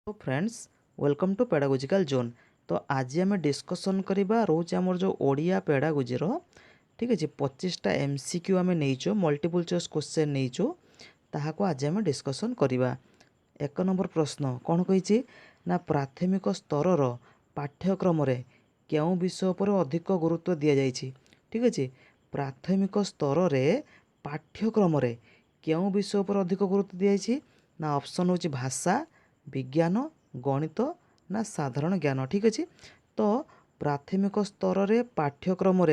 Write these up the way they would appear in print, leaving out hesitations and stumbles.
तो friends welcome to pedagogical zone. तो आज आम डिस्कसन करवा रोच आमर जो ओडिया पेडागोजी ठीक अच्छे 25टा एमसीक्यू आम नहीं मल्टीपल चॉइस क्वेश्चन नहीं ताहाको आज आम डिस्कसन करवा। एक नंबर प्रश्न कौन कही ना प्राथमिक स्तर पाठ्यक्रम क्यों विषय पर अधिक गुरुत्व दि जाइए। ठीक अच्छे प्राथमिक स्तर पाठ्यक्रम क्यों विषय पर अधिक गुरुत्व दि जाइए ना ऑप्शन हूँ भाषा विज्ञान गणित ना साधारण ज्ञान। ठीक अच्छे तो प्राथमिक स्तर रे पाठ्यक्रम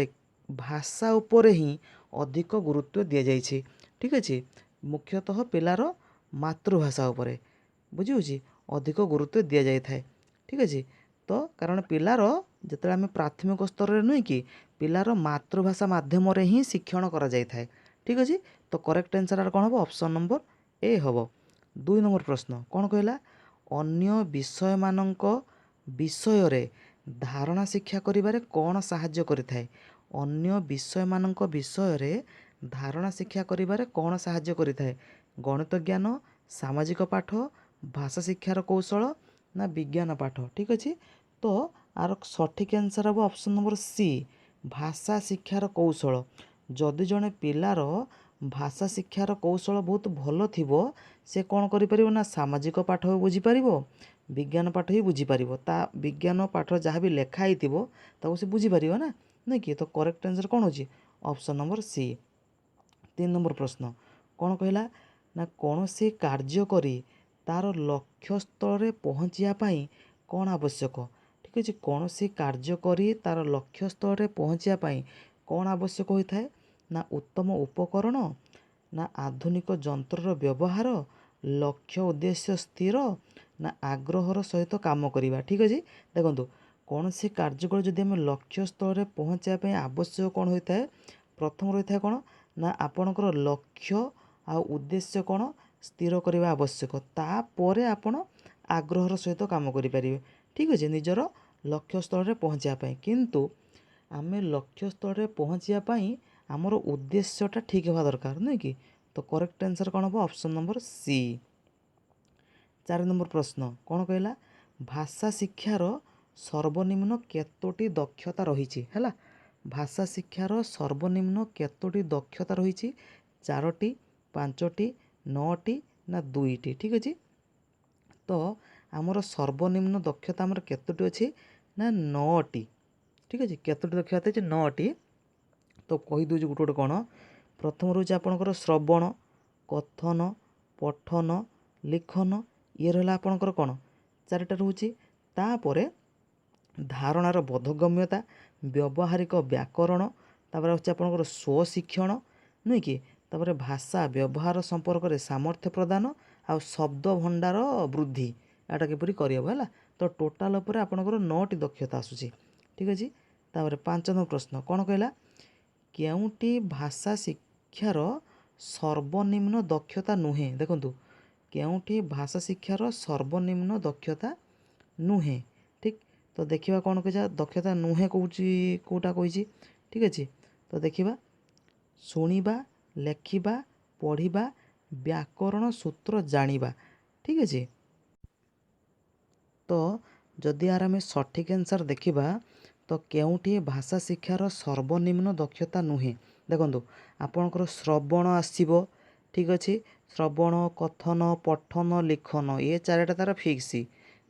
भाषा उपर ही अधिक गुरुत्व दि जाइए। ठीक अच्छे मुख्यतः पिलार मातृभाषा उपरे बुझी अधिक गुरुत्व दि जाए। ठीक अच्छे तो कारण पिलार जिते आम प्राथमिक स्तर में नुह कि पिलार मातृभाषा माध्यम ही शिक्षण करा जाए। ठीक अच्छे तो करेक्ट आंसर कौन हम ऑप्शन नंबर ए हम। 2 नंबर प्रश्न कौन कहला अन्य विषय मानक विषय धारणा शिक्षा करिबारे कौन साहाय्य करिथाए। अन्य विषय मानक विषय धारणा शिक्षा करिबारे कौन साहाय्य करिथाए। गणित ज्ञान सामाजिक पाठ भाषा शिक्षार कौशल ना विज्ञान पाठ। ठीक अच्छे तो आर सठिक आंसर हम ऑप्शन नंबर सी भाषा शिक्षार कौशल। जदि जड़े पिलार भाषा शिक्षार कौशल बहुत भल थिबो से कौन करिपरिबो ना सामाजिक पाठ भी बुझीपर विज्ञान पाठ भी बुझीपर ता विज्ञान पाठ जहाँ भी लेखाई ताको से बुझीपर ना नहीं कि तो करेक्ट आंसर कौन हो ऑप्शन नंबर सी। 3 नंबर प्रश्न कौन कहला ना कौन से कार्य करी तार लक्ष्य स्थल पहुँचापी कौन आवश्यक। ठीक अच्छे कौन से कार्य करी तार लक्ष्य स्थल पहुँचापी कौन आवश्यक होता है ना उत्तम उपकरण ना आधुनिक जंतर व्यवहार लक्ष्य उद्देश्य स्थिर ना आग्रहर सहित काम करवा। ठीक अच्छे देखो कौन से कार्यकल जदि आम लक्ष्य स्थल पहुँचापी आवश्यक कौन होता है प्रथम रही है कौन ना आपणकर लक्ष्य आ उद्देश्य कौन स्थिर करने आवश्यक तापर आपण आग्रहर सहित काम करें। ठीक अच्छे निजर लक्ष्य स्थल पहुँचापी किंतु आम लक्ष्य स्थल पहुँचापी आमर उद्देश्यटा ठीक हवा दरकार नुह कि तो करेक्ट आंसर कौन हम ऑप्शन नंबर सी। 4 नंबर प्रश्न कौन कहला भाषा शिक्षार सर्वनिम्न केतोटी दक्षता रही है। भाषा शिक्षार सर्वनिम्न केतोटी दक्षता रही 4टी 5टी 9टी ना 2टी। ठीक अच्छे तो आमर सर्वनिम्न दक्षता आमर केतोटी अच्छी ना 9टी। ठीक अच्छे केतोटी दक्षता अच्छे 9टी तो कहीदे गोटे गोटे कौन प्रथम रोचे आपणकर श्रवण कथन पठन लिखन ये रहा आपणकर कौन 4टा रोचे तापर धारणार बोधगम्यता व्यावहारिक व्याकरण तापर होचे आपणकर स्वशिक्षण नुह कि तापर भाषा व्यवहार संपर्क में सामर्थ्य प्रदान आ शब्द भंडार वृद्धि याटा किपरि करहब है तो टोटाल उपर आपणकर 9टी दक्षता आसूची। ठीक अच्छे तापर 5 नंबर प्रश्न कौन कहला केउटी भाषा शिक्षार सर्वनिम्न दक्षता नुहे। देखो केउटी भाषा शिक्षार सर्वनिम्न दक्षता नुहे। ठीक तो देखा कौन कह दक्षता नुहे कौटा कही। ठीक अच्छे तो देखा शुणा लेखा पढ़ा व्याकरण सूत्र जानिबा। ठीक अच्छे तो जदि यार आम सठिक आंसर देखा तो केउटी भाषा शिक्षार सर्वनिम्न दक्षता नुहे। देखो आपणकर श्रवण आसब। ठीक अच्छे श्रवण कथन पठन लिखन ये 4टा तार फिक्स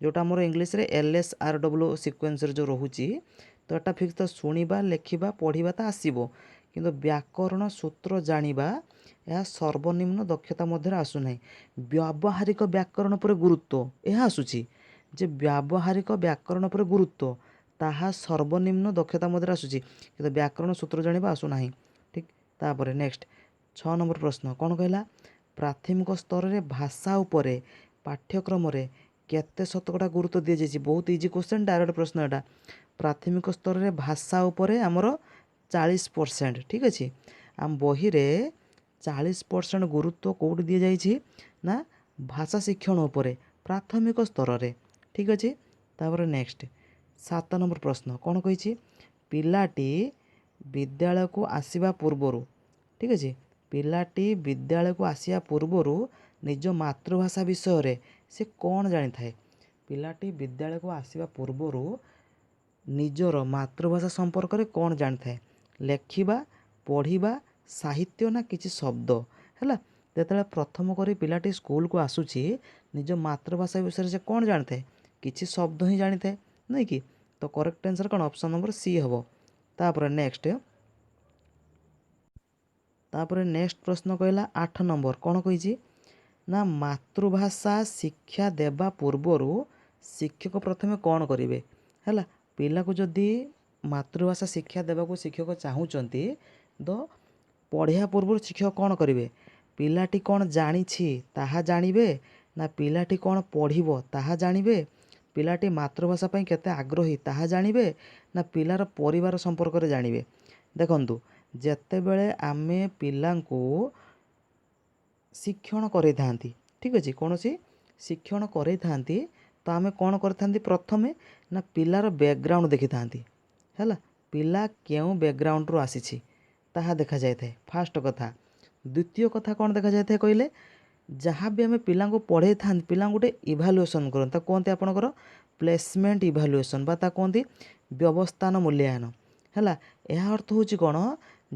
जोटा मोर इंग्लीश रे LSRW सिक्वेन्स जो रोचे तो यहाँ फिक्स तो शुणा लेखा पढ़ा तो आसब किंतु व्याकरण सूत्र जानिबा यह सर्वनिम्न दक्षता मध्य आसुना। व्यावहारिक व्याकरण पर गुरुत्व यह आसूची जे व्यावहारिक व्याकरण पर गुरुत्व ताहा सर्वनिम्न दक्षता मध्य आसूची किंतु व्याकरण सूत्र जानिबा आसुना। ठीक तापर नेक्स्ट 6 नंबर प्रश्न कौन कहला प्राथमिक स्तर रे भाषा उपरे पाठ्यक्रम केते शतकड़ा गुरुत्व दि जाइए। बहुत इजी क्वेश्चन डायरेक्ट प्रश्न एटा प्राथमिक स्तर रे भाषा उपरे आमर 40%। ठीक अच्छे आम बही रे 40% गुरुत्व कौट दि जाइए ना भाषा शिक्षण उपरे प्राथमिक स्तर रे। ठीक अच्छे तापर नेक्स्ट 7 नंबर प्रश्न कौन कही पिलाटी विद्यालय को आसवा पूर्वर। ठीक अच्छे पिलाटी विद्यालय को आसवा पूर्वर निज मातृभाषा विषय रे से कौन जानी थाए। ପିଲାଟି ବିଦ୍ୟାଳୟକୁ ଆସିବା ପୂର୍ବରୁ ନିଜର ମାତୃଭାଷା ସମ୍ପର୍କରେ କ'ଣ ଜାଣିଥାଏ? ଲେଖିବା, ପଢ଼ିବା, ସାହିତ୍ୟ ନା କିଛି ଶବ୍ଦ ହେଲା। ଯେତେବେଳେ ପ୍ରଥମ କରି ପିଲାଟି ସ୍କୁଲକୁ ଆସୁଛି ନିଜ ମାତୃଭାଷା ବିଷୟରେ ସେ କ'ଣ ଜାଣିଥାଏ? କିଛି ଶବ୍ଦ ହିଁ ଜାଣିଥାଏ, ନୁହେଁ କି? ତ କରେକ୍ଟ ଆନ୍ସର୍ କ'ଣ? ଅପସନ୍ ନମ୍ବର ସି ହେବ। ତାପରେ ନେକ୍ସଟ ପ୍ରଶ୍ନ କହିଲା 8 ନମ୍ବର କ'ଣ କହିଛି ନା ମାତୃଭାଷା ଶିକ୍ଷା ଦେବା ପୂର୍ବରୁ ଶିକ୍ଷକ ପ୍ରଥମେ କ'ଣ କରିବେ ହେଲା। ପିଲାକୁ ଯଦି ମାତୃଭାଷା ଶିକ୍ଷା ଦେବାକୁ ଶିକ୍ଷକ ଚାହୁଁଛନ୍ତି ତ ପଢ଼ିବା ପୂର୍ବରୁ ଶିକ୍ଷକ କ'ଣ କରିବେ? ପିଲାଟି କ'ଣ ଜାଣିଛି ତାହା ଜାଣିବେ, ନା ପିଲାଟି କ'ଣ ପଢ଼ିବ ତାହା ଜାଣିବେ, ପିଲାଟି ମାତୃଭାଷା ପାଇଁ କେତେ ଆଗ୍ରହୀ ତାହା ଜାଣିବେ, ନା ପିଲାର ପରିବାର ସମ୍ପର୍କରେ ଜାଣିବେ। ଦେଖନ୍ତୁ, ଯେତେବେଳେ ଆମେ ପିଲାଙ୍କୁ ଶିକ୍ଷଣ କରେଇଥାନ୍ତି, ଠିକ୍ ଅଛି, କୌଣସି ଶିକ୍ଷଣ କରେଇଥାନ୍ତି ତ ଆମେ କ'ଣ କରିଥାନ୍ତି? ପ୍ରଥମେ ନା ପିଲାର ବ୍ୟାକଗ୍ରାଉଣ୍ଡ ଦେଖିଥାନ୍ତି ହେଲା। ପିଲା କେଉଁ ବ୍ୟାକଗ୍ରାଉଣ୍ଡରୁ ଆସିଛି ତାହା ଦେଖାଯାଇଥାଏ ଫାଷ୍ଟ କଥା। ଦ୍ୱିତୀୟ କଥା କ'ଣ ଦେଖାଯାଇଥାଏ କହିଲେ? ଯାହା ବି ଆମେ ପିଲାଙ୍କୁ ପଢ଼େଇଥାନ୍ତି ପିଲାଙ୍କୁ ଗୋଟେ ଇଭାଲୁଏସନ୍ କରନ୍ତି, ତାକୁ କୁହନ୍ତି ଆପଣଙ୍କର ପ୍ଲେସମେଣ୍ଟ ଇଭାଲୁଏସନ୍ ବା ତାକୁ କୁହନ୍ତି ବ୍ୟବସ୍ଥାନ ମୂଲ୍ୟାୟନ ହେଲା। ଏହା ଅର୍ଥ ହେଉଛି କ'ଣ?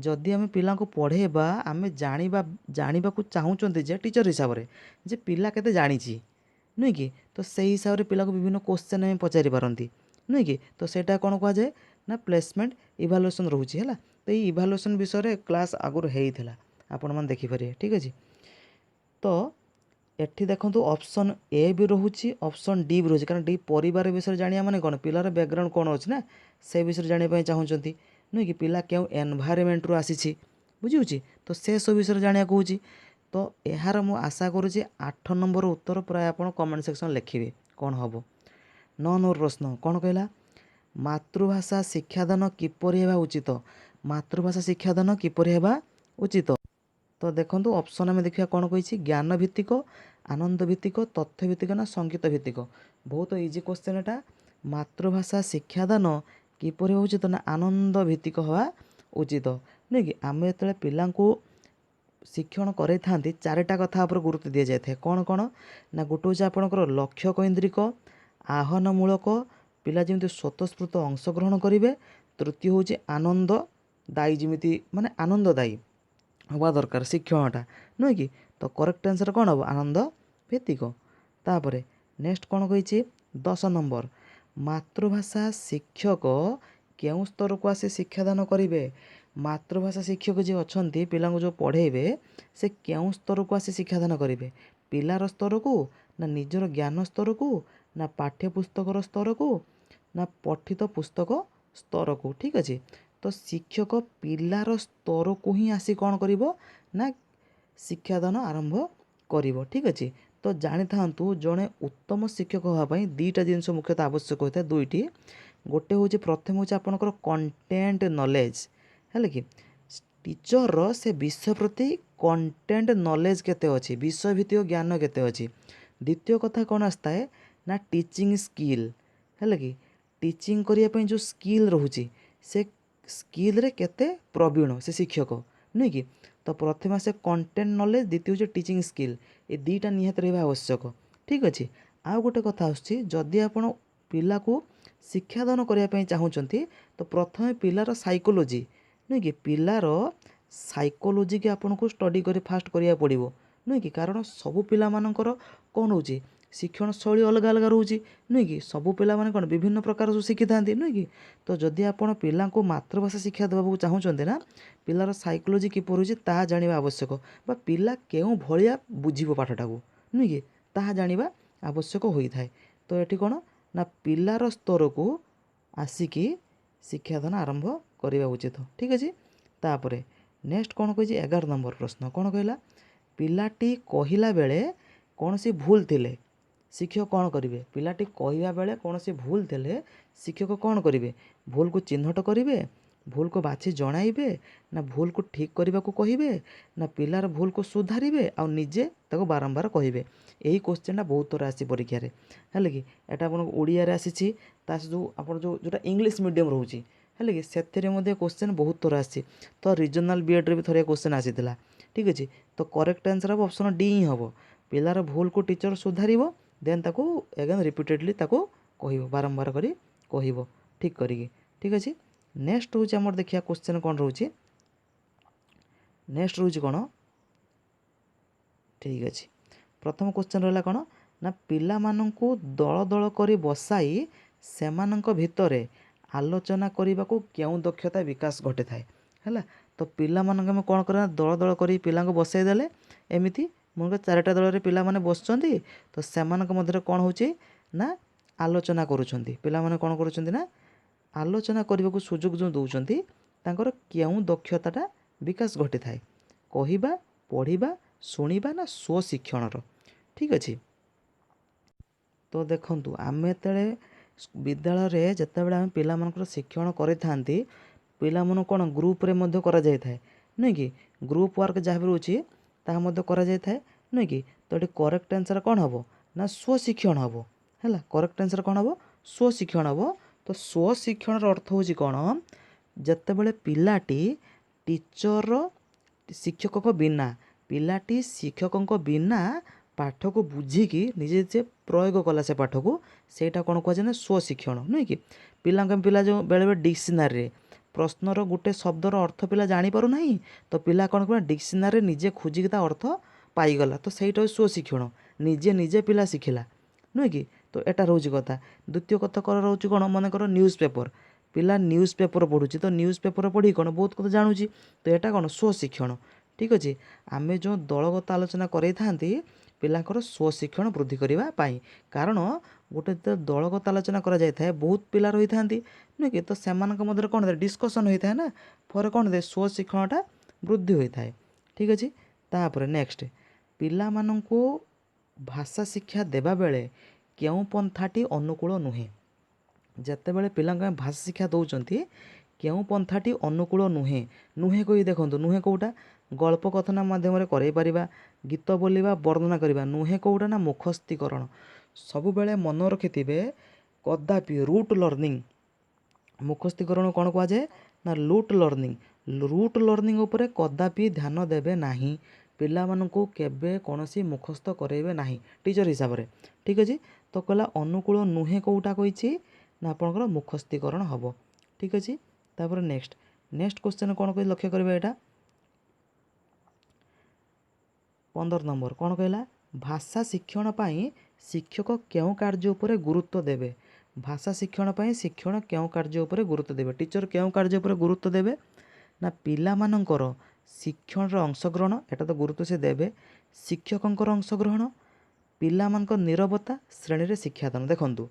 ଯଦି ଆମେ ପିଲାଙ୍କୁ ପଢ଼େଇବା ଆମେ ଜାଣିବାକୁ ଚାହୁଁଛନ୍ତି ଯେ ଟିଚର ହିସାବରେ ଯେ ପିଲା କେତେ ଜାଣିଛି, ନୁହେଁ କି? ତ ସେଇ ହିସାବରେ ପିଲାକୁ ବିଭିନ୍ନ କୋଶ୍ଚେନ୍ ଆମେ ପଚାରି ପାରନ୍ତି, ନୁହେଁ କି? ତ ସେଇଟା କ'ଣ କୁହାଯାଏ ନା ପ୍ଲେସମେଣ୍ଟ ଇଭାଲୁଏସନ୍ ରହୁଛି ହେଲା। ତ ଏଇ ଇଭାଲୁଏସନ୍ ବିଷୟରେ କ୍ଲାସ୍ ଆଗରୁ ହେଇଥିଲା, ଆପଣମାନେ ଦେଖିପାରିବେ, ଠିକ୍ ଅଛି। ତ ଏଠି ଦେଖନ୍ତୁ ଅପସନ୍ ଏ ବି ରହୁଛି, ଅପସନ୍ ଡି ବି ରହୁଛି। କାରଣ ଡି ପରିବାର ବିଷୟରେ ଜାଣିବା ମାନେ କ'ଣ? ପିଲାର ବ୍ୟାକଗ୍ରାଉଣ୍ଡ କ'ଣ ଅଛି ନା ସେ ବିଷୟରେ ଜାଣିବା ପାଇଁ ଚାହୁଁଛନ୍ତି, ନୁହେଁ କି? ପିଲା କେଉଁ ଏନଭାଇରମେଣ୍ଟରୁ ଆସିଛି, ବୁଝିହେଉଛି? ତ ସେସବୁ ବିଷୟରେ ଜାଣିବାକୁ ହେଉଛି। ତ ଏହାର ମୁଁ ଆଶା କରୁଛି 8 ନମ୍ବର ଉତ୍ତର ପ୍ରାୟ ଆପଣ କମେଣ୍ଟ ସେକ୍ସନ୍ ଲେଖିବେ କ'ଣ ହେବ। 9 ନମ୍ବର ପ୍ରଶ୍ନ କ'ଣ କହିଲା? ମାତୃଭାଷା ଶିକ୍ଷାଦାନ କିପରି ହେବା ଉଚିତ? ମାତୃଭାଷା ଶିକ୍ଷାଦାନ କିପରି ହେବା ଉଚିତ? ତ ଦେଖନ୍ତୁ ଅପସନ୍ ଆମେ ଦେଖିବା କ'ଣ କହିଛି। ଜ୍ଞାନ ଭିତ୍ତିକ, ଆନନ୍ଦ ଭିତ୍ତିକ, ତଥ୍ୟ ଭିତ୍ତିକ ନା ସଙ୍ଗୀତ ଭିତ୍ତିକ। ବହୁତ ଇଜି କ୍ୱେଶ୍ଚନ୍ ଏଟା। ମାତୃଭାଷା ଶିକ୍ଷାଦାନ କିପରି ହେବା ଉଚିତ? ନା ଆନନ୍ଦ ଭିତ୍ତିକ ହେବା ଉଚିତ, ନୁହେଁ କି? ଆମେ ଯେତେବେଳେ ପିଲାଙ୍କୁ ଶିକ୍ଷଣ କରେଇଥାନ୍ତି 4ଟା କଥା ଉପରେ ଗୁରୁତ୍ୱ ଦିଆଯାଇଥାଏ। କ'ଣ କ'ଣ? ନା ଗୋଟେ ହେଉଛି ଆପଣଙ୍କର ଲକ୍ଷ୍ୟ କୈନ୍ଦ୍ରିକ, ଆହ୍ୱାନମୂଳକ, ପିଲା ଯେମିତି ସ୍ୱତଃସ୍ଫୂର୍ତ୍ତ ଅଂଶଗ୍ରହଣ କରିବେ। ତୃତୀୟ ହେଉଛି ଆନନ୍ଦଦାୟୀ, ଯେମିତି ମାନେ ଆନନ୍ଦଦାୟୀ ହେବା ଦରକାର ଶିକ୍ଷଣଟା, ନୁହେଁ କି? ତ କରେକ୍ଟ ଆନ୍ସର୍ କ'ଣ ହେବ? ଆନନ୍ଦ ଭିତ୍ତିକ। ତାପରେ ନେକ୍ସଟ କ'ଣ କହିଛି? 10 ନମ୍ବର ମାତୃଭାଷା ଶିକ୍ଷକ କେଉଁ ସ୍ତରକୁ ଆସି ଶିକ୍ଷାଦାନ କରିବେ? ମାତୃଭାଷା ଶିକ୍ଷକ ଯିଏ ଅଛନ୍ତି ପିଲାଙ୍କୁ ଯେଉଁ ପଢ଼େଇବେ ସେ କେଉଁ ସ୍ତରକୁ ଆସି ଶିକ୍ଷାଦାନ କରିବେ? ପିଲାର ସ୍ତରକୁ, ନା ନିଜର ଜ୍ଞାନ ସ୍ତରକୁ, ନା ପାଠ୍ୟପୁସ୍ତକର ସ୍ତରକୁ, ନା ପଠିତ ପୁସ୍ତକ ସ୍ତରକୁ, ଠିକ୍ ଅଛି? ତ ଶିକ୍ଷକ ପିଲାର ସ୍ତରକୁ ହିଁ ଆସି କ'ଣ କରିବ? ନା ଶିକ୍ଷାଦାନ ଆରମ୍ଭ କରିବ, ଠିକ୍ ଅଛି? ତ ଜାଣିଥାନ୍ତୁ ଜଣେ ଉତ୍ତମ ଶିକ୍ଷକ ହେବା ପାଇଁ 2ଟା ଜିନିଷ ମୁଖ୍ୟତଃ ଆବଶ୍ୟକ ହୋଇଥାଏ, 2ଟି। ଗୋଟେ ହେଉଛି ପ୍ରଥମେ ହେଉଛି ଆପଣଙ୍କର କଣ୍ଟେଣ୍ଟ ନଲେଜ, ହେଲା କି? ଟିଚରର ସେ ବିଷୟ ପ୍ରତି କଣ୍ଟେଣ୍ଟ ନଲେଜ କେତେ ଅଛି, ବିଷୟ ଭିତ୍ତିକ ଜ୍ଞାନ କେତେ ଅଛି। ଦ୍ୱିତୀୟ କଥା କ'ଣ ଆସିଥାଏ? ନା ଟିଚିଂ ସ୍କିଲ୍, ହେଲା କି? ଟିଚିଂ କରିବା ପାଇଁ ଯେଉଁ ସ୍କିଲ୍ ରହୁଛି ସେ ସ୍କିଲ୍ରେ କେତେ ପ୍ରବୀଣ ସେ ଶିକ୍ଷକ, ନୁହେଁ କି? ତ ପ୍ରଥମେ ଆସେ କଣ୍ଟେଣ୍ଟ ନଲେଜ, ଦ୍ୱିତୀୟ ହେଉଛି ଟିଚିଂ ସ୍କିଲ୍। ଏ 2ଟା ନିହାତି ରହିବା ଆବଶ୍ୟକ, ଠିକ୍ ଅଛି? ଆଉ ଗୋଟେ କଥା ଆସୁଛି, ଯଦି ଆପଣ ପିଲାକୁ ଶିକ୍ଷାଦାନ କରିବା ପାଇଁ ଚାହୁଁଛନ୍ତି ତ ପ୍ରଥମେ ପିଲାର ସାଇକୋଲୋଜି, ନୁହେଁ କି? ପିଲାର ସାଇକୋଲୋଜିକି ଆପଣଙ୍କୁ ଷ୍ଟଡ଼ି କରି ଫାଷ୍ଟ କରିବାକୁ ପଡ଼ିବ, ନୁହେଁ କି? କାରଣ ସବୁ ପିଲାମାନଙ୍କର କ'ଣ ହେଉଛି ଶିକ୍ଷଣ ଶୈଳୀ ଅଲଗା ଅଲଗା ରହୁଛି, ନୁହେଁ କି? ସବୁ ପିଲାମାନେ କ'ଣ ବିଭିନ୍ନ ପ୍ରକାର ସବୁ ଶିଖିଥାନ୍ତି, ନୁହେଁ କି? ତ ଯଦି ଆପଣ ପିଲାଙ୍କୁ ମାତୃଭାଷା ଶିକ୍ଷା ଦେବାକୁ ଚାହୁଁଛନ୍ତି ନା ପିଲାର ସାଇକୋଲୋଜି କିପରି ହେଉଛି ତାହା ଜାଣିବା ଆବଶ୍ୟକ, ବା ପିଲା କେଉଁ ଭଳିଆ ବୁଝିବ ପାଠଟାକୁ, ନୁହେଁ କି? ତାହା ଜାଣିବା ଆବଶ୍ୟକ ହୋଇଥାଏ। ତ ଏଠି କ'ଣ ନା ପିଲାର ସ୍ତରକୁ ଆସିକି ଶିକ୍ଷାଦାନ ଆରମ୍ଭ କରିବା ଉଚିତ, ଠିକ୍ ଅଛି? ତାପରେ ନେକ୍ସଟ କ'ଣ କହିଛି? 11 ନମ୍ବର ପ୍ରଶ୍ନ କ'ଣ କହିଲା? ପିଲାଟି କହିଲା ବେଳେ କୌଣସି ଭୁଲ ଥିଲେ ଶିକ୍ଷକ କ'ଣ କରିବେ? ପିଲାଟି କହିବା ବେଳେ କୌଣସି ଭୁଲ ଥିଲେ ଶିକ୍ଷକ କ'ଣ କରିବେ? ଭୁଲକୁ ଚିହ୍ନଟ କରିବେ, ଭୁଲକୁ ବାଛି ଜଣାଇବେ, ନା ଭୁଲକୁ ଠିକ୍ କରିବାକୁ କହିବେ, ନା ପିଲାର ଭୁଲକୁ ସୁଧାରିବେ ଆଉ ନିଜେ ତାକୁ ବାରମ୍ବାର କହିବେ। ଏହି କ୍ୱେଶ୍ଚନଟା ବହୁତ ଥର ଆସିଛି ପରୀକ୍ଷାରେ, ହେଲା କି? ଏଇଟା ଆପଣଙ୍କୁ ଓଡ଼ିଆରେ ଆସିଛି, ତା ସହିତ ଆପଣ ଯେଉଁଟା ଇଂଲିଶ ମିଡ଼ିୟମ୍ ରହୁଛି, ହେଲା କି? ସେଥିରେ ମଧ୍ୟ କ୍ୱେଶ୍ଚନ୍ ବହୁତ ଥର ଆସିଛି। ତ ରିଜନାଲ୍ ବିଏଡ଼୍ରେ ବି ଥରେ କ୍ୱେଶ୍ଚନ୍ ଆସିଥିଲା, ଠିକ୍ ଅଛି? ତ କରେକ୍ଟ ଆନ୍ସର୍ ହେବ ଅପସନ୍ ଡି ହିଁ ହେବ। ପିଲାର ଭୁଲକୁ ଟିଚର ସୁଧାରିବ देन ताको एगेन रिपीटेडली ताको कहब बारंबार करी कहब ठीक करिकी ठीक अच्छे। नेक्स्ट हूँ आमर देखिए क्वेश्चन कौन रोचे नेक्स्ट रोचे कौन ठीक अच्छे। प्रथम क्वेश्चन रहा कौन ना पिला माननकु दल दल करी बसाई सेमानंक भितरे आलोचना करने को क्यों दक्षता विकास घटे थाए है। तो पिला मानक आम कौन करा दल दल करी पिला बसाई देले एमती मन चारिटा दल पिला माने बसुँच तो सेमानक मध्य कौन होची ना आलोचना करुँच पिला माने कौन करुँच ना आलोचना करने को सुजोग जो दौरान तांकर क्यों दक्षताटा विकास घटी थाए कहवा पढ़ा शुणा ना स्वशिक्षणर ठीक अच्छे। तो देखंतु आमे तेले विद्यालय जितेबाला आम पिला शिक्षण करें पिला मन कौन ग्रुप रे मध्य करा जाय थाए नुह कि ग्रुप वर्क जहाँ भी रोचे ताहा मध्य करा जाय थाए नुह कि तो ये करेक्ट आंसर कौन हम ना स्वशिक्षण हम है करेक्ट आंसर कौन हम स्वशिक्षण हम। तो स्वशिक्षण अर्थ हूँ कौन जितेबाला पिलाटी टीचर शिक्षक बिना पिलाटी शिक्षक बिना पाठ को बुझिकी निजे जे प्रयोग कला से पाठ को सेटा कौन कहुए ना स्वशिक्षण नुह कि पिला जो बेले बेले डिक्शनरी प्रश्नर गोटे शब्दर अर्थ पिला जापर ना तो पिला कौन कर डिक्शनरी निजे खोजिकी ता अर्थ पाईगला तो सहीटा स्वशिक्षण निजे निजे पिला शिखिला नुह कि तो एटा रोच कथा। द्वितीय कथा कर रोच कौन मनकर न्यूज़ पेपर पिला न्यूज़ पेपर पढ़ुची तो न्यूज़ पेपर पढ़ी कौन बहुत कथा जानुची तो यहाँ कौन स्वशिक्षण ठीक अच्छे। आमे जो दलगत आलोचना करे पिलांकर स्वशिक्षण वृद्धि करने कारण गोटे दलगत आलोचना करा जाय थाए बहुत पिला रही था नुह कि तो से मध्य कौन डिस्कसन होता है ना फर कौन दे स्वशिक्षणटा वृद्धि होता है ठीक अच्छे। तापर नेक्स्ट पिला माननकु भाषा शिक्षा देवा बेले क्यों पंथाटी अनुकूल नुहे जिते बड़े पिला भाषा शिक्षा दौरान क्यों पंथाटी अनुकूल नुहे नुहे कही देखो नुहे कौटा गल्प कथन मध्यम करई पारिबा गीत बोलिबा वर्णना करवा नुहे कौटा ना मुखस्थीकरण सबु बेले मन रखिथिबे कदापि रूट लर्निंग मुखस्थीकरण कौन कह जाए ना रूट लर्निंग उपरे कदापि ध्यान देबे नाही पिला माननकु केबे कोनोसी मुखस्थ करेबे नाही टीचर हिसाब रे ठीक अछि। तो कहला अनुकूल नुहे कौटा कहिछि ना आपनकर मुखस्थीकरण हबो ठीक अछि। तापर नेक्स्ट क्वेश्चन कौन कहि लक्ष्य करबे एटा 15 नंबर कौन कहला भाषा शिक्षण पाई शिक्षक क्यों कार्य उपरे गुरुत्व देवे भाषा शिक्षण पाई शिक्षण क्यों कार्य उपरे गुरुत्व देवे टीचर क्यों कार्य उपरे गुरुत्व देवे ना पिला मानकर शिक्षण अंशग्रहण एटा तो गुरुत्व से देवे शिक्षकंकर अंशग्रहण पिला मानकर नीरवता श्रेणी रे शिक्षादान देखंतु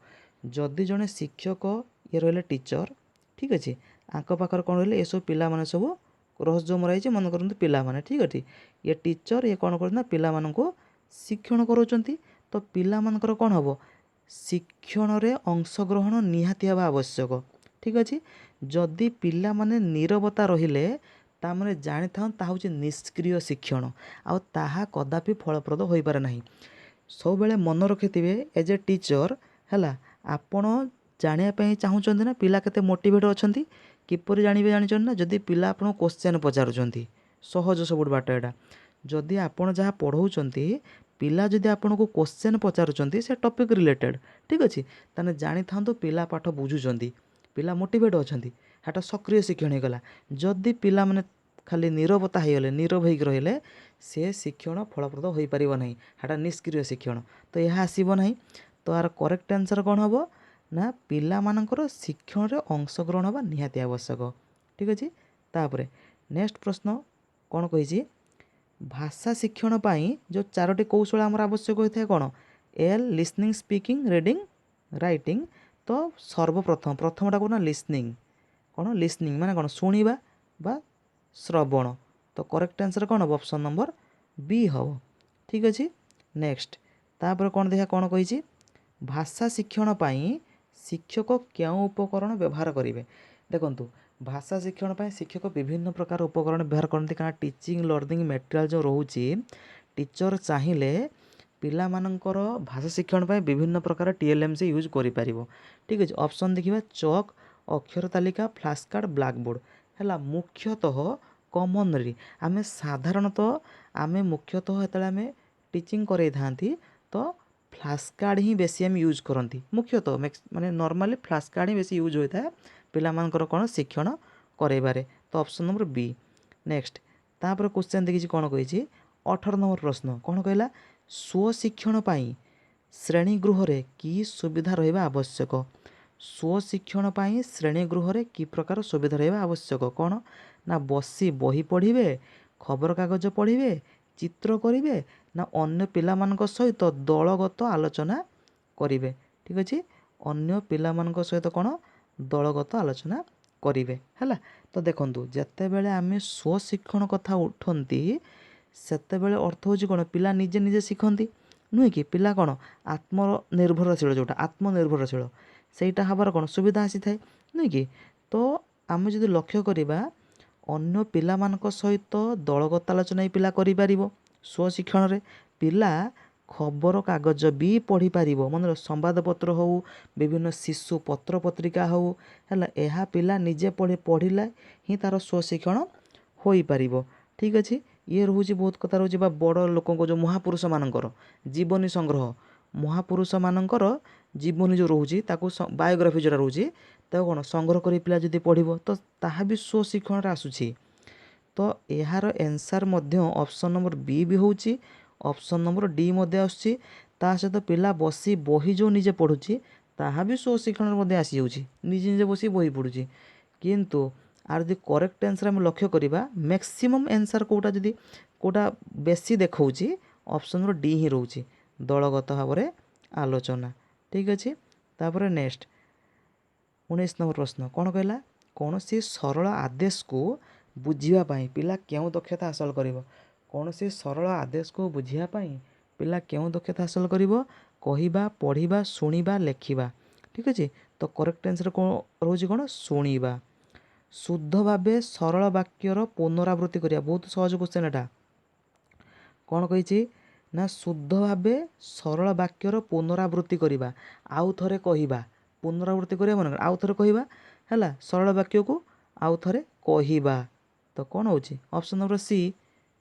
जदि जड़े शिक्षक ये रहिले टीचर ठीक अच्छे आंक पाखर कौन रही ये सब पिला माने सब रहस्य मराई मन करते पिला माने ठीक अच्छे ये टीचर ये कौन कर पिला माननको शिक्षण करोचंती तो पिला मानकर कौन हम शिक्षण रे अंशग्रहण निहाती हवा आवश्यक ठीक अच्छे। जदि पिला माने नीरवता रहिले तामने जानी था हूँ निष्क्रिय शिक्षण आउ ताहा कदापि फलप्रद हो पारे नहीं सब बेले मन रखिथिबे एज ए टीचर हैला आपण जानिया चाहूँच ना पिला केते मोटिवेट अछंती किपर जानवे जानी ना जदि पिला आपन क्वेश्चन पचारुचंती सहज सब बाट एटा जदि आपण जहाँ पढ़ाऊँच पिला जदि आपन को क्वेश्चन पचारुचंती से टॉपिक रिलेटेड ठीक अच्छे ताने जानी था पिला पाठ बुझुचंती पिला मोटिवेट अछंती हाटा सक्रिय शिक्षण हो गला। जदि पिला माने खाली नीरवता हो गले नीरव होइक रहिले से शिक्षण फलप्रद हो पारिबो नहीं हाटा निष्क्रिय शिक्षण तो यह आसीबो नहीं। तो यार करेक्ट आंसर कौन हम ना पिला मानकर शिक्षण रे अंशग्रहण हवा निहाती आवश्यक ठीक अच्छे। तापरे नेक्स्ट प्रश्न कौन कही भाषा शिक्षण पाई जो चारोटी कौशल आमर आवश्यक होता है कौन L listening speaking reading writing तो सर्वप्रथम प्रथमटा कौन लिसनिंग कौन लिसनिंग माने कौन शुणा बा श्रवण तो करेक्ट आंसर कौन हम ऑप्शन नंबर बी हम ठीक अच्छे। नेक्स्ट तापर कौन देखा कौन कही भाषा शिक्षण पाई शिक्षक क्यों उपकरण व्यवहार करेंगे देखंतु भाषा शिक्षण पाई शिक्षक विभिन्न प्रकार उपकरण व्यवहार करते कारण टीचिंग लर्निंग मटेरियल जो रोचे टीचर चाहिए पिला मानकर भाषा शिक्षण पाई विभिन्न प्रकार टीएलएम से यूज करि परिबो ठीक है। ऑप्शन देखिबा चक अक्षर तालिका फ्लैश कार्ड ब्लैक बोर्ड है मुख्यतः कॉमनली आमे साधारणतः आमे मुख्यतः हेतले आमे टीचिंग करे थांती तो फ्लाश कार्ड ही बेसी आम यूज करती मुख्यतः माने नॉर्मली फ्लाश कार्ड ही बेसी यूज होता है पिलामानकर कौन शिक्षण कराइबारे। तो ऑप्शन नंबर बी। नेक्स्ट तापर क्वेश्चन देखिए कौन कही 18 नंबर प्रश्न कौन कहला स्वशिक्षण पाई श्रेणीगृह रे की सुविधा रहिबा आवश्यक। स्वशिक्षण पाई श्रेणीगृह रे की प्रकार सुविधा रहिबा आवश्यक कौन ना बसी बही पढ़िबे खबर कागज पढ़िबे चित्र करिवे ना अन्य पिलामानक सहित दलगत आलोचना करिवे। ठीक अछि अन्य पिलामानक सहित कौन दलगत आलोचना करिवे हैला। तो देखंतु जेतेबेले आमे स्वशिक्षण कथा उठंती सेतेबेले अर्थ होची कौन पिला निजे निजे शिखंती नुहे कि पिला कौन आत्मनिर्भरशील जोटा आत्मनिर्भरशील सेटा हबार कौन सुविधा आसी थाए नुहे कि। तो आमे जदि लक्ष्य करिबा अन्य पिलामानक सहित दलगत आलोचना ही पिला करि पारिबो स्वशिक्षण रे पिला खबर कागज भी पढ़ी पारिबो मन संवादपत्र हो विभिन्न शिशु पत्र पत्रिका हो हैला एहा पिला निजे पढ़िला ही तार स्वशिक्षण होई पारिबो। ठीक अछि ये रोचे बहुत कथा रोचे बड़ लोक जो महापुरुष मानकर जीवनी संग्रह महापुरुष मानकर जीवनी जो रोचे बायोग्राफी जोटा रोचे कौन संग्रह कर पिला जदि पढ़िबो तो ताहा भी स्वशिक्षण रे आसुछि। तो यार एनसार मध्य ऑप्शन नंबर बी भी होची ऑप्शन नंबर डी मध्य आसुछि ता सहित पिला बसी बही जो निजे पढ़ुछि ताहा भी स्वशिक्षण मध्य आसी जाउछि निजे निजे बसी बही पढ़ुछि। किंतु आर जदि करेक्ट आंसर हम लक्ष्य करिबा मैक्सिमम आंसर कोटा जदि कोटा बेसी देखौछि ऑप्शन नंबर डी ही रहउछि दलगत भाବରେ आलोचना। ठीक अछि तापर नेक्स्ट 19 नंबर प्रश्न कौन कहला कौन सी सरल आदेश को बुझिया पाई पिला क्यों दक्षता हासिल करिवो। कौन सी सरल आदेश को बुझिया पाई पिला क्यों दक्षता हासिल करिवो कहिबा पढ़िबा शुणिबा लेखिबा। ठीक अछि तो करेक्ट आंसर कौन रहउछि कौन शुणिबा। शुद्ध भावे सरल वाक्यर पुनरावृत्ति करिया बहुत सहज क्वेश्चन एटा कौन कहिछि ना शुद्ध भावे सरल वाक्यर पुनरावृत्ति करिबा आउ थरे कहिबा पुनरावृत्ति करिया मन आउ थरे कहिबा हैला सरल वाक्य को आउ थरे कहिबा तो कौन होछि ऑप्शन नंबर सी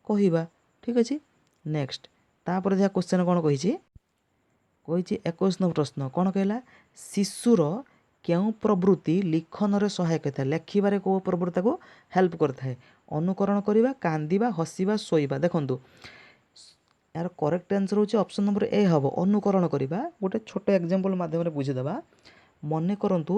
कहिबा। ठीक अछि नेक्स्ट तापर जे क्वेश्चन कौन कहिछि 21 नंबर प्रश्न कौन कहला शिशुर केउ प्रवृत्ति लिखन रे सहायक था लेखिबारे को प्रवृत्ति को हेल्प करथाय अनुकरण करिबा कांदिबा हसिबा सोइबा। देखंतु यार करेक्ट आंसर होछि ऑप्शन नंबर ए हबो अनुकरण करिबा। गोटे छोटे एग्जांपल माध्यम रे बुझी देबा मने करंतु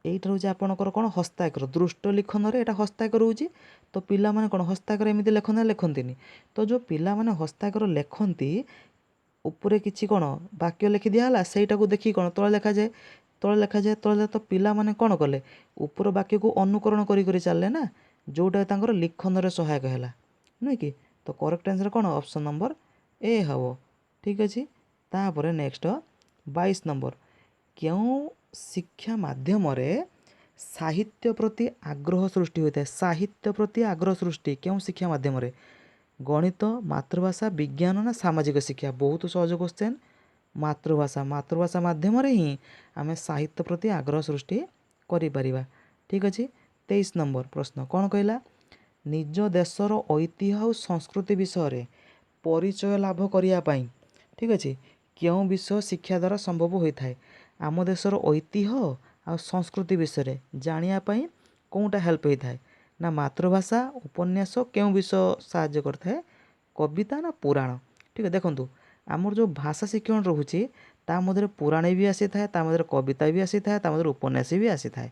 एइटा होछि आपनकर कोन हस्ताक्षर दृष्ट लिखन रे एटा हस्ताक्षर होछि तो पिला माने कोन हस्ताक्षर एमिति लेखन लेखंतिनी तो जो पिला माने हस्ताक्षर लेखंती ऊपर किछि कोन वाक्य लिखि दिया हला सेटा को देखि कोन तळे लेखा जाए तो पिला माने कोन कले ऊपर वाक्य को अनुकरण करी करी चलले ना जोटा तांकर लिखन रे सहायक हैला नै कि। तो correct answer cone option number A हबो। ठीक अछि तापर नेक्स्ट 22 नंबर केउ शिक्षा माध्यम रे साहित्य प्रति आग्रह सृष्टि होता है साहित्य प्रति आग्रह सृष्टि केउ शिक्षा माध्यम रे गणित मातृभाषा विज्ञान ना सामाजिक शिक्षा बहुत सहज क्वेश्चन मातृभाषा माध्यम रे ही आमे साहित्य प्रति आग्रह सृष्टि करि परिबा। ठीक अछि 23 नंबर प्रश्न कौन कहला निज देशर ऐतिह्य और संस्कृति विषय रे परिचय लाभ करिया पाई। ठीक अछि केउ विषय शिक्षा द्वारा संभव होता है आम देशर ऐतिह्य आ संस्कृति विषय रे जानिया पाई कोउटा हेल्प होता है ना मातृभाषा उपन्यास केउ विषय साहाय्य करता है कविता ना पुराण। ठीक है देखंतु आमर जो भाषा शिक्षण रहुछि ता मधुर पुराण भी आसी थाए ता मधुर कविता भी आसी थाए ता मधुर उपन्यास भी आसी थाए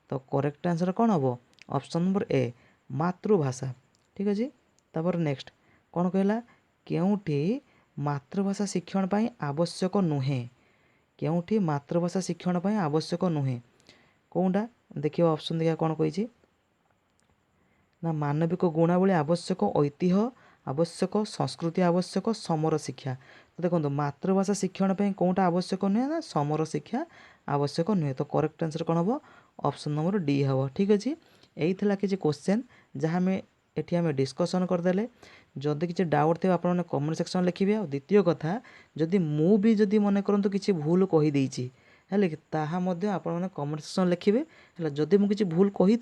तो करेक्ट आंसर कौन हबो ऑप्शन नंबर ए मातृभाषा। ठीक अछि तापर नेक्स्ट कौन कहला केउठी मातृभाषा शिक्षण पाई आवश्यक नुहे केउठी मातृभाषा शिक्षण पाई आवश्यक नुहे कोउटा देखियो ऑप्शन देखिया कौन कहिछि ना मानविक गुणावली आवश्यक ऐतिह्य आवश्यक संस्कृति आवश्यक समर शिक्षा। तो देखो मातृभाषा शिक्षण पे कौटा आवश्यक नुहे ना समर शिक्षा आवश्यक नुहे तो करेक्ट आंसर कौन हम ऑप्शन नंबर डी हम। ठीक अच्छे यही किसी क्वेश्चन जहाँ आम एटी आम डिस्कसन करदे जदि किसी डाउट थे आप कमेंट सेक्शन लिखिए और द्वितीय कथा जदि मु भी जदि मन करूँ किसी भूल कहीदेची है कि ताहा आपण कमेंट सेक्शन लिखिए जदि मुझे भूल कही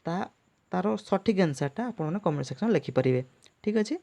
तार सठिक आंसरटा आप कमेंट सेक्शन लिखिपारे। ठीक अच्छे।